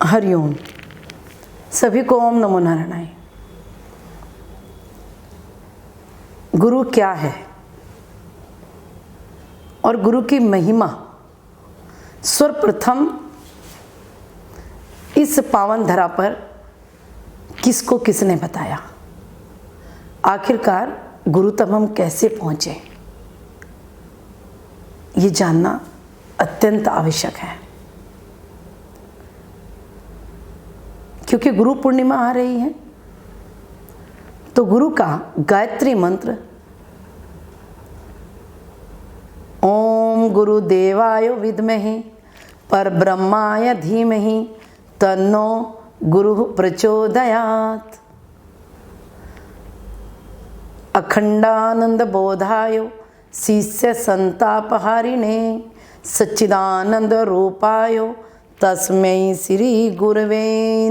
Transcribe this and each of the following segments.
हरिओम। सभी को ओम नमो नारायणाय। गुरु क्या है और गुरु की महिमा सर्वप्रथम इस पावन धरा पर किसको किसने बताया, आखिरकार गुरु तक हम कैसे पहुँचे, ये जानना अत्यंत आवश्यक है। क्योंकि गुरु पूर्णिमा आ रही है तो गुरु का गायत्री मंत्र ओम गुरुदेवाय विद्महे परब्रह्माय धीमहि तन्नो गुरु प्रचोदयात्। अखंडानंद बोधाय शिष्य संतापहारिणे सच्चिदानंद रूपाय तस्मै श्री गुरवे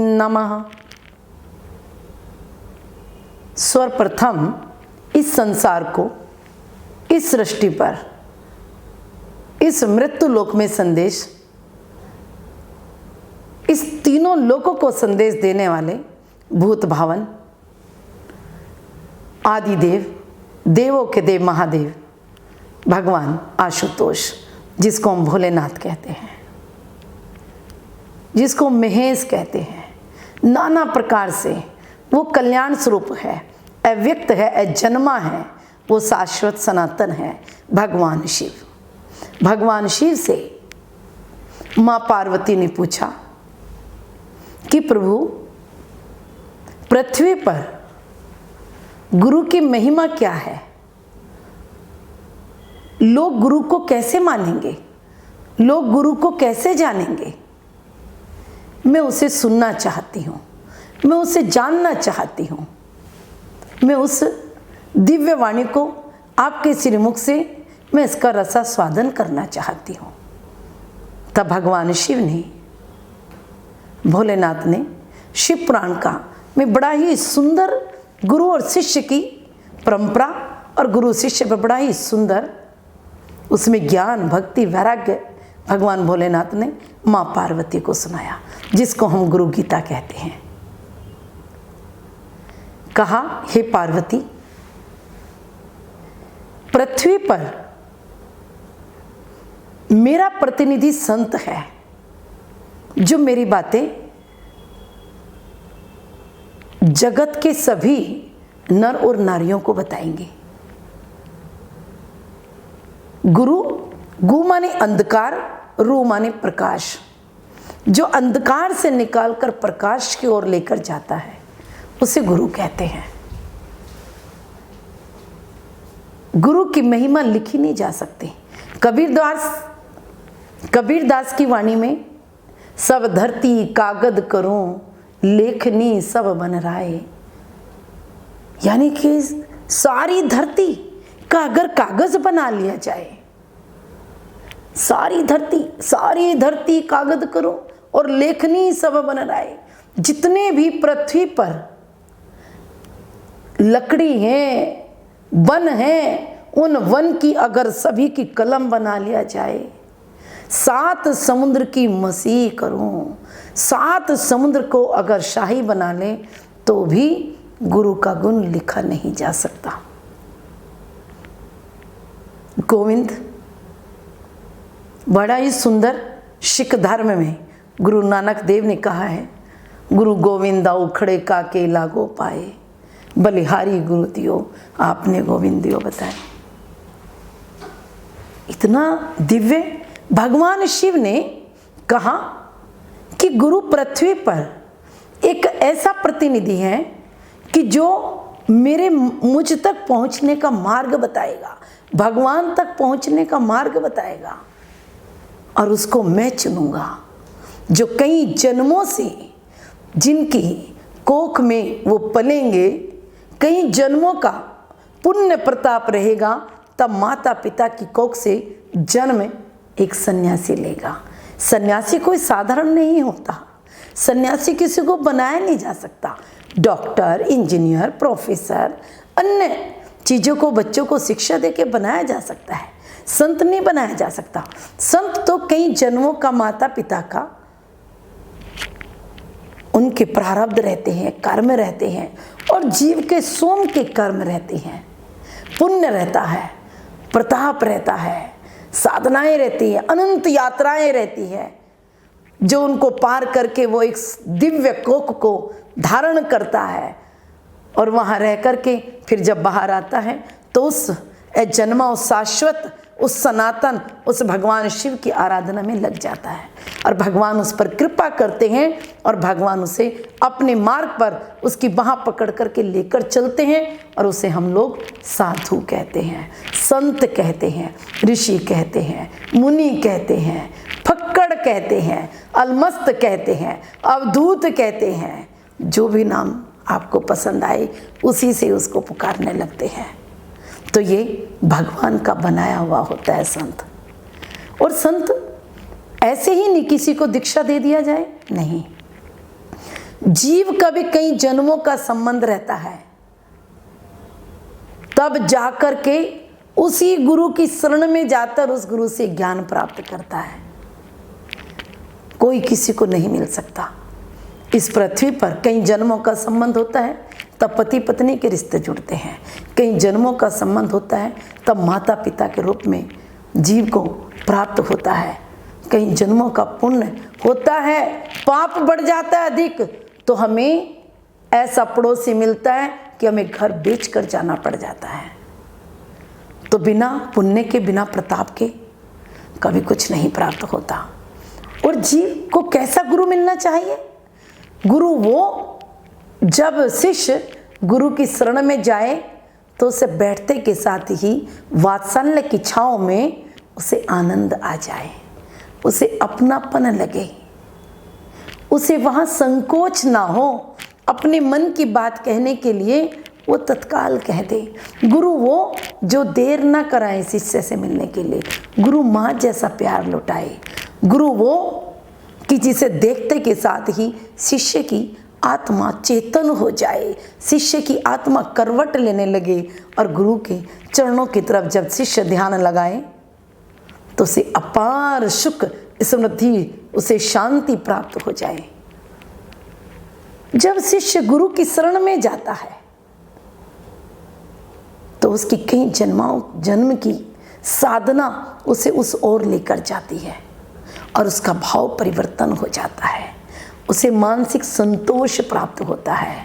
नमः। सर्वप्रथम इस संसार को, इस सृष्टि पर, इस मृत्यु लोक में संदेश, इस तीनों लोकों को संदेश देने वाले भूत भावन आदिदेव, देवों के देव महादेव भगवान आशुतोष, जिसको हम भोलेनाथ कहते हैं, जिसको महेश कहते हैं, नाना प्रकार से वो कल्याण स्वरूप है, अव्यक्त है, अजन्मा है, वो शाश्वत सनातन है भगवान शिव। भगवान शिव से माँ पार्वती ने पूछा कि प्रभु, पृथ्वी पर गुरु की महिमा क्या है, लोग गुरु को कैसे मानेंगे, लोग गुरु को कैसे जानेंगे। मैं उसे सुनना चाहती हूँ, मैं उसे जानना चाहती हूँ, मैं उस दिव्य वाणी को आपके श्रीमुख से मैं इसका रसास्वादन करना चाहती हूँ। तब भगवान शिव ने, भोलेनाथ ने शिव पुराण का में बड़ा ही सुंदर गुरु और शिष्य की परंपरा और गुरु शिष्य पर बड़ा ही सुंदर उसमें ज्ञान भक्ति वैराग्य भगवान भोलेनाथ ने माँ पार्वती को सुनाया, जिसको हम गुरु गीता कहते हैं। कहा, हे पार्वती, पृथ्वी पर मेरा प्रतिनिधि संत है जो मेरी बातें जगत के सभी नर और नारियों को बताएंगे। गुरु, गु माने अंधकार, रू माने प्रकाश, जो अंधकार से निकालकर प्रकाश की ओर लेकर जाता है उसे गुरु कहते हैं। गुरु की महिमा लिखी नहीं जा सकती। कबीरदास की वाणी में सब धरती कागद करूं, लेखनी सब बन राय, यानी कि सारी धरती का अगर कागज बना लिया जाए, सारी धरती कागज करो और लेखनी सब बन राय, जितने भी पृथ्वी पर लकड़ी है, वन है, उन वन की अगर सभी की कलम बना लिया जाए, 7 समुद्र की मसीह करूं, 7 समुद्र को अगर शाही बना ले तो भी गुरु का गुण लिखा नहीं जा सकता। गोविंद बड़ा ही सुंदर सिख धर्म में गुरु नानक देव ने कहा है, गुरु गोविंदा उखड़े काके लागो पाए, बलिहारी गुरु दियो आपने गोविंद दियो बताए। इतना दिव्य भगवान शिव ने कहा कि गुरु पृथ्वी पर एक ऐसा प्रतिनिधि है कि जो मुझ तक पहुंचने का मार्ग बताएगा, भगवान तक पहुंचने का मार्ग बताएगा, और उसको मैं चुनूंगा, जो कई जन्मों से जिनकी कोख में वो पलेंगे, कई जन्मों का पुण्य प्रताप रहेगा, तब माता पिता की कोख से जन्म एक सन्यासी लेगा। सन्यासी कोई साधारण नहीं होता, सन्यासी किसी को बनाया नहीं जा सकता। डॉक्टर, इंजीनियर, प्रोफेसर, अन्य चीज़ों को बच्चों को शिक्षा देके बनाया जा सकता है, संत नहीं बनाया जा सकता। संत तो कई जन्मों का माता पिता का के प्रारब्ध रहते हैं, कर्म रहते हैं, और जीव के सोम के कर्म रहते हैं। पुण्य रहता है, प्रताप रहता है, साधनाएं रहती हैं, अनंत यात्राएं रहती हैं, जो उनको पार करके वो एक दिव्य कोक को धारण करता है, और वहाँ रह करके फिर जब बाहर आता है तो उस जन्मा, उस शाश्वत, उस सनातन, उस भगवान शिव की आराधना में लग जाता है, और भगवान उस पर कृपा करते हैं, और भगवान उसे अपने मार्ग पर उसकी बाह पकड़ करके लेकर चलते हैं, और उसे हम लोग साधु कहते हैं, संत कहते हैं, ऋषि कहते हैं, मुनि कहते हैं, फक्कड़ कहते हैं, अलमस्त कहते हैं, अवधूत कहते हैं। जो भी नाम आपको पसंद आए उसी से उसको पुकारने लगते हैं। तो ये भगवान का बनाया हुआ होता है संत। और संत ऐसे ही नहीं किसी को दीक्षा दे दिया जाए, नहीं। जीव का भी कई जन्मों का संबंध रहता है, तब जाकर के उसी गुरु की शरण में जाकर उस गुरु से ज्ञान प्राप्त करता है। कोई किसी को नहीं मिल सकता। इस पृथ्वी पर कई जन्मों का संबंध होता है, तब पति पत्नी के रिश्ते जुड़ते हैं। कई जन्मों का संबंध होता है, तब माता पिता के रूप में जीव को प्राप्त होता है। कई जन्मों का पुण्य होता है, पाप बढ़ जाता है अधिक, तो हमें ऐसा पड़ोसी मिलता है कि हमें घर बेचकर जाना पड़ जाता है। तो बिना पुण्य के, बिना प्रताप के कभी कुछ नहीं प्राप्त होता। और जीव को कैसा गुरु मिलना चाहिए? गुरु वो, जब शिष्य गुरु की शरण में जाए तो उसे बैठते के साथ ही वात्सल्य की छांव में उसे आनंद आ जाए, उसे अपनापन लगे, उसे वहाँ संकोच ना हो, अपने मन की बात कहने के लिए वो तत्काल कह दे। गुरु वो जो देर ना कराए शिष्य से मिलने के लिए, गुरु माँ जैसा प्यार लुटाए। गुरु वो कि जिसे देखते के साथ ही शिष्य की आत्मा चेतन हो जाए, शिष्य की आत्मा करवट लेने लगे, और गुरु के चरणों की तरफ जब शिष्य ध्यान लगाए तो उसे अपार सुख, समृद्धि, उसे शांति प्राप्त हो जाए। जब शिष्य गुरु की शरण में जाता है तो उसकी कई जन्म की साधना उसे उस ओर लेकर जाती है, और उसका भाव परिवर्तन हो जाता है, उसे मानसिक संतोष प्राप्त होता है,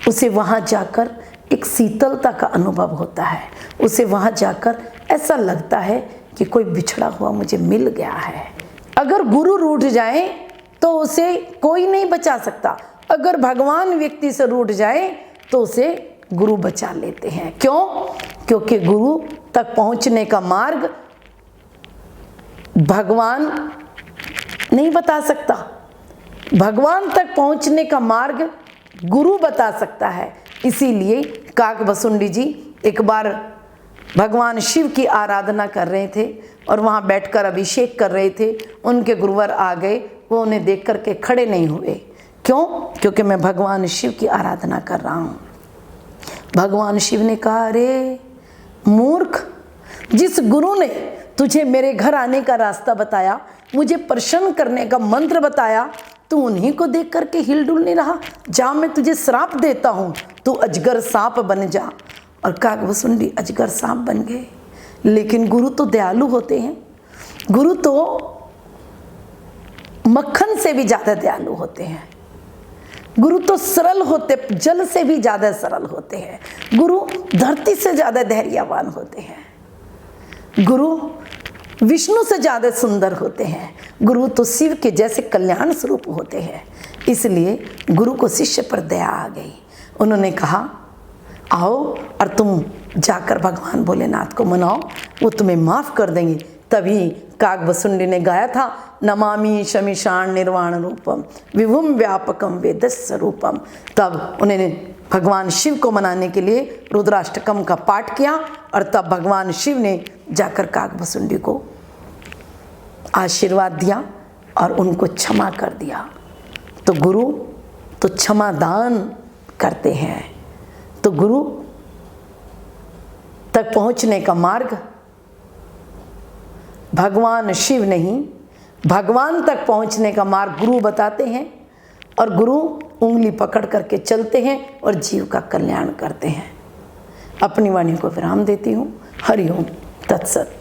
उसे वहाँ जाकर एक शीतलता का अनुभव होता है, उसे वहाँ जाकर ऐसा लगता है कि कोई बिछड़ा हुआ मुझे मिल गया है। अगर गुरु रूठ जाए तो उसे कोई नहीं बचा सकता, अगर भगवान व्यक्ति से रूठ जाए तो उसे गुरु बचा लेते हैं। क्यों? क्योंकि गुरु तक पहुँचने का मार्ग भगवान नहीं बता सकता, भगवान तक पहुंचने का मार्ग गुरु बता सकता है। इसीलिए काकभसुंडी जी एक बार भगवान शिव की आराधना कर रहे थे और वहाँ बैठकर अभिषेक कर रहे थे। उनके गुरुवर आ गए, वो उन्हें देख करके खड़े नहीं हुए। क्यों? क्योंकि मैं भगवान शिव की आराधना कर रहा हूँ। भगवान शिव ने कहा, अरे मूर्ख, जिस गुरु ने तुझे मेरे घर आने का रास्ता बताया, मुझे प्रसन्न करने का मंत्र बताया, तू उन्हीं को देख करके हिलडुल नहीं रहा। जा, मैं तुझे श्राप देता हूँ, तू अजगर सांप बन जा। और काकभसुंडी अजगर सांप बन गए। लेकिन गुरु तो दयालु होते हैं, गुरु तो मक्खन से भी ज़्यादा दयालु होते हैं, गुरु तो सरल होते, जल से भी ज़्यादा सरल होते हैं, गुरु धरती से ज़्यादा धैर्यवान होते हैं, गुरु विष्णु से ज़्यादा सुंदर होते हैं, गुरु तो शिव के जैसे कल्याण स्वरूप होते हैं। इसलिए गुरु को शिष्य पर दया आ गई। उन्होंने कहा, आओ और तुम जाकर भगवान भोलेनाथ को मनाओ, वो तुम्हें माफ़ कर देंगे। तभी काकभसुंडी ने गाया था, नमामि शमीशान निर्वाण रूपम विभुम व्यापकम वेदस्य रूपम। तब उन्होंने भगवान शिव को मनाने के लिए रुद्राष्टकम का पाठ किया, और तब भगवान शिव ने जाकर काकभसुंडी को आशीर्वाद दिया और उनको क्षमा कर दिया। तो गुरु तो क्षमा दान करते हैं। तो गुरु तक पहुंचने का मार्ग भगवान शिव नहीं, भगवान तक पहुंचने का मार्ग गुरु बताते हैं। और गुरु उंगली पकड़ करके चलते हैं और जीव का कल्याण करते हैं। अपनी वाणी को विराम देती हूँ। हरि ओम तत्सत।